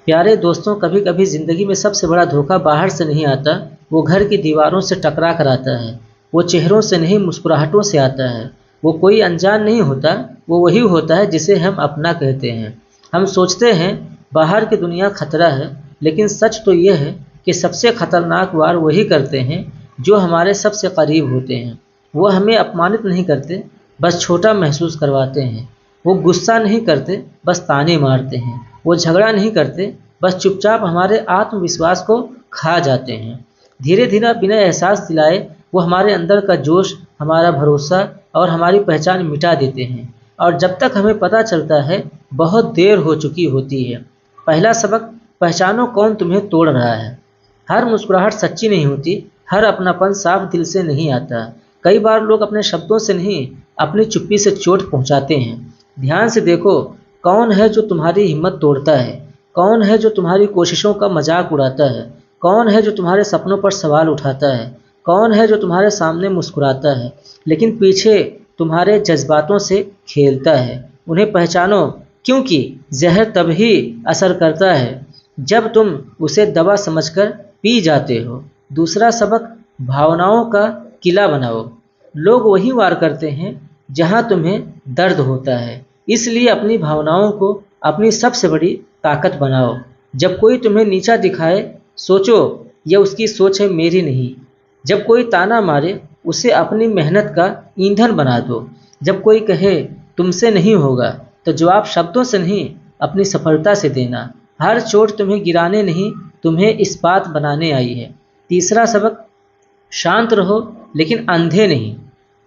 प्यारे दोस्तों, कभी कभी ज़िंदगी में सबसे बड़ा धोखा बाहर से नहीं आता, वो घर की दीवारों से टकरा कर आता है। वो चेहरों से नहीं, मुस्कुराहटों से आता है। वो कोई अनजान नहीं होता, वो वही होता है जिसे हम अपना कहते हैं। हम सोचते हैं बाहर की दुनिया खतरा है, लेकिन सच तो ये है कि सबसे खतरनाक वार वही करते हैं जो हमारे सबसे करीब होते हैं। वो हमें अपमानित नहीं करते, बस छोटा महसूस करवाते हैं। वो गुस्सा नहीं करते, बस ताने मारते हैं। वो झगड़ा नहीं करते, बस चुपचाप हमारे आत्मविश्वास को खा जाते हैं। धीरे धीरे बिना एहसास दिलाए वो हमारे अंदर का जोश, हमारा भरोसा और हमारी पहचान मिटा देते हैं। और जब तक हमें पता चलता है, बहुत देर हो चुकी होती है। पहला सबक, पहचानो कौन तुम्हें तोड़ रहा है। हर मुस्कुराहट सच्ची नहीं होती, हर अपनापन साफ दिल से नहीं आता। कई बार लोग अपने शब्दों से नहीं, अपनी चुप्पी से चोट पहुंचाते हैं। ध्यान से देखो, कौन है जो तुम्हारी हिम्मत तोड़ता है, कौन है जो तुम्हारी कोशिशों का मजाक उड़ाता है, कौन है जो तुम्हारे सपनों पर सवाल उठाता है, कौन है जो तुम्हारे सामने मुस्कुराता है लेकिन पीछे तुम्हारे जज्बातों से खेलता है। उन्हें पहचानो, क्योंकि जहर तभी असर करता है जब तुम उसे दवा समझकर पी जाते हो। दूसरा सबक, भावनाओं का किला बनाओ। लोग वही वार करते हैं जहां तुम्हें दर्द होता है, इसलिए अपनी भावनाओं को अपनी सबसे बड़ी ताकत बनाओ। जब कोई तुम्हें नीचा दिखाए, सोचो यह उसकी सोच है, मेरी नहीं। जब कोई ताना मारे, उसे अपनी मेहनत का ईंधन बना दो। जब कोई कहे तुमसे नहीं होगा, तो जवाब शब्दों से नहीं, अपनी सफलता से देना। हर चोट तुम्हें गिराने नहीं, तुम्हें इस्पात बनाने आई है। तीसरा सबक, शांत रहो लेकिन अंधे नहीं।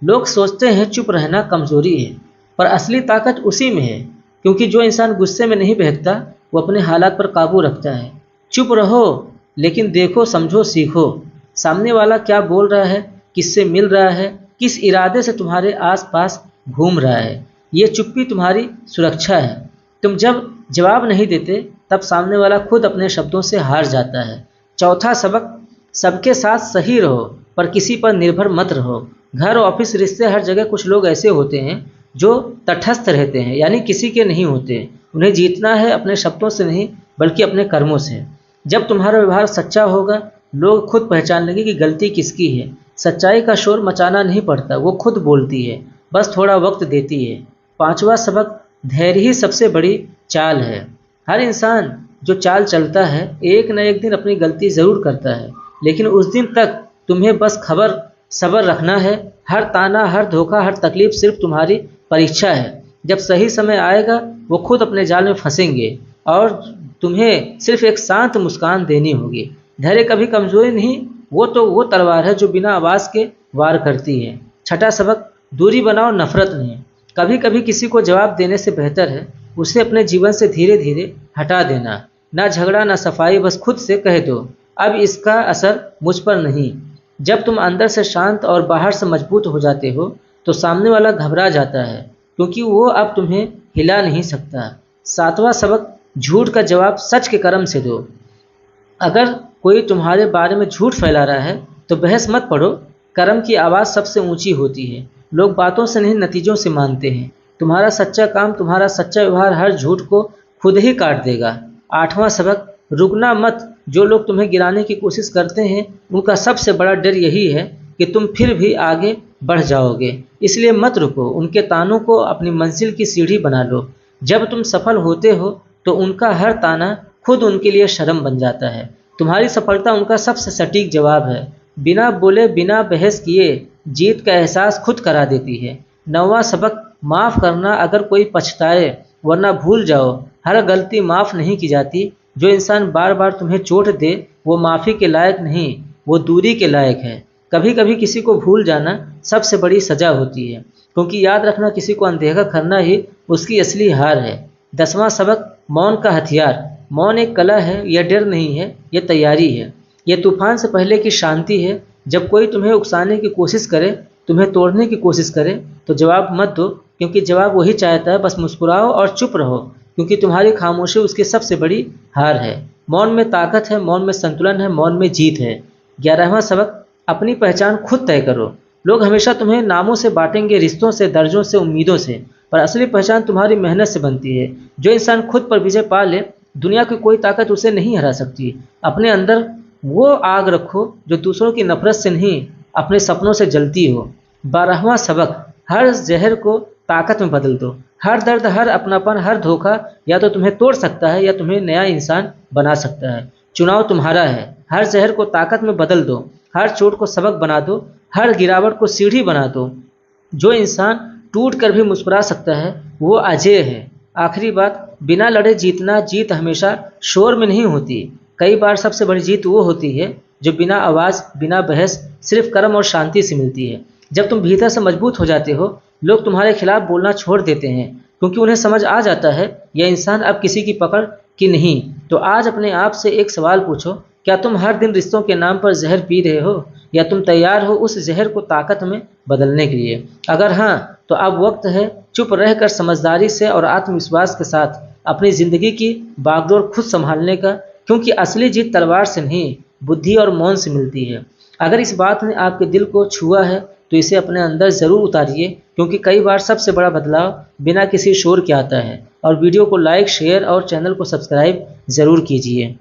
लोग सोचते हैं चुप रहना कमजोरी है, पर असली ताकत उसी में है। क्योंकि जो इंसान गुस्से में नहीं बहकता, वो अपने हालात पर काबू रखता है। चुप रहो लेकिन देखो, समझो, सीखो। सामने वाला क्या बोल रहा है, किससे मिल रहा है, किस इरादे से तुम्हारे आसपास घूम रहा है। ये चुप्पी तुम्हारी सुरक्षा है। तुम जब जवाब नहीं देते, तब सामने वाला खुद अपने शब्दों से हार जाता है। चौथा सबक, सबके साथ सही रहो पर किसी पर निर्भर मत रहो। घर, ऑफिस, रिश्ते, हर जगह कुछ लोग ऐसे होते हैं जो तटस्थ रहते हैं, यानी किसी के नहीं होते। उन्हें जीतना है अपने शब्दों से नहीं, बल्कि अपने कर्मों से। जब तुम्हारा व्यवहार सच्चा होगा, लोग खुद पहचान लेंगे कि गलती किसकी है। सच्चाई का शोर मचाना नहीं पड़ता, वो खुद बोलती है, बस थोड़ा वक्त देती है। पांचवा सबक, धैर्य ही सबसे बड़ी चाल है। हर इंसान जो चाल चलता है, एक न एक दिन अपनी गलती जरूर करता है, लेकिन उस दिन तक तुम्हें बस सब्र रखना है। हर ताना, हर धोखा, हर तकलीफ सिर्फ तुम्हारी परीक्षा है। जब सही समय आएगा, वो खुद अपने जाल में फंसेंगे और तुम्हें सिर्फ एक शांत मुस्कान देनी होगी। धैर्य कभी कमजोरी नहीं, वो तलवार है जो बिना आवाज के वार करती है। छठा सबक, दूरी बनाओ, नफरत नहीं। कभी कभी किसी को जवाब देने से बेहतर है उसे अपने जीवन से धीरे धीरे हटा देना। ना झगड़ा, ना सफाई, बस खुद से कह दो, अब इसका असर मुझ पर नहीं। जब तुम अंदर से शांत और बाहर से मजबूत हो जाते हो, तो सामने वाला घबरा जाता है, क्योंकि वो अब तुम्हें हिला नहीं सकता। सातवां सबक, झूठ का जवाब सच के कर्म से दो। अगर कोई तुम्हारे बारे में झूठ फैला रहा है, तो बहस मत पढ़ो। कर्म की आवाज़ सबसे ऊंची होती है। लोग बातों से नहीं, नतीजों से मानते हैं। तुम्हारा सच्चा काम, तुम्हारा सच्चा व्यवहार हर झूठ को खुद ही काट देगा। आठवां सबक, रुकना मत। जो लोग तुम्हें गिराने की कोशिश करते हैं, उनका सबसे बड़ा डर यही है कि तुम फिर भी आगे बढ़ जाओगे। इसलिए मत रुको, उनके तानों को अपनी मंजिल की सीढ़ी बना लो। जब तुम सफल होते हो, तो उनका हर ताना खुद उनके लिए शर्म बन जाता है। तुम्हारी सफलता उनका सबसे सटीक जवाब है। बिना बोले, बिना बहस किए जीत का एहसास खुद करा देती है। नौवां सबक, माफ़ करना अगर कोई पछताए, वरना भूल जाओ, हर गलती माफ़ नहीं की जाती। जो इंसान बार बार तुम्हें चोट दे, वो माफ़ी के लायक नहीं, वो दूरी के लायक है। कभी कभी किसी को भूल जाना सबसे बड़ी सजा होती है, क्योंकि याद रखना, किसी को अनदेखा करना ही उसकी असली हार है। 10वां सबक, मौन का हथियार। मौन एक कला है, यह डर नहीं है, यह तैयारी है। यह तूफान से पहले की शांति है। जब कोई तुम्हें उकसाने की कोशिश करे, तुम्हें तोड़ने की कोशिश करे, तो जवाब मत दो, क्योंकि जवाब वही चाहता है। बस मुस्कुराओ और चुप रहो, क्योंकि तुम्हारी खामोशी उसकी सबसे बड़ी हार है। मौन में ताकत है, मौन में संतुलन है, मौन में जीत है। 11वां सबक, अपनी पहचान खुद तय करो। लोग हमेशा तुम्हें नामों से बांटेंगे, रिश्तों से, दर्जों से, उम्मीदों से, पर असली पहचान तुम्हारी मेहनत से बनती है। जो इंसान खुद पर विजय पा ले, दुनिया की कोई ताकत उसे नहीं हरा सकती। अपने अंदर वो आग रखो जो दूसरों की नफरत से नहीं, अपने सपनों से जलती हो। 12वां सबक, हर जहर को ताकत में बदल दो। हर दर्द, हर अपनापन, हर धोखा या तो तुम्हें तोड़ सकता है या तुम्हें नया इंसान बना सकता है। चुनाव तुम्हारा है। हर जहर को ताकत में बदल दो, हर चोट को सबक बना दो, हर गिरावट को सीढ़ी बना दो। जो इंसान टूट कर भी मुस्कुरा सकता है वो अजय है। आखिरी बात, बिना लड़े जीतना, जीत हमेशा शोर में नहीं होती। कई बार सबसे बड़ी जीत वो होती है जो बिना आवाज़, बिना बहस, सिर्फ कर्म और शांति से मिलती है। जब तुम भीतर से मजबूत हो जाते हो, लोग तुम्हारे खिलाफ बोलना छोड़ देते हैं, क्योंकि उन्हें समझ आ जाता है यह इंसान अब किसी की पकड़ की नहीं। तो आज अपने आप से एक सवाल पूछो, क्या तुम हर दिन रिश्तों के नाम पर जहर पी रहे हो, या तुम तैयार हो उस जहर को ताकत में बदलने के लिए? अगर हाँ, तो अब वक्त है चुप रहकर समझदारी से और आत्मविश्वास के साथ अपनी ज़िंदगी की बागडोर खुद संभालने का, क्योंकि असली जीत तलवार से नहीं, बुद्धि और मौन से मिलती है। अगर इस बात ने आपके दिल को छुआ है तो इसे अपने अंदर ज़रूर उतारिए, क्योंकि कई बार सबसे बड़ा बदलाव बिना किसी शोर के आता है। और वीडियो को लाइक, शेयर और चैनल को सब्सक्राइब ज़रूर कीजिए।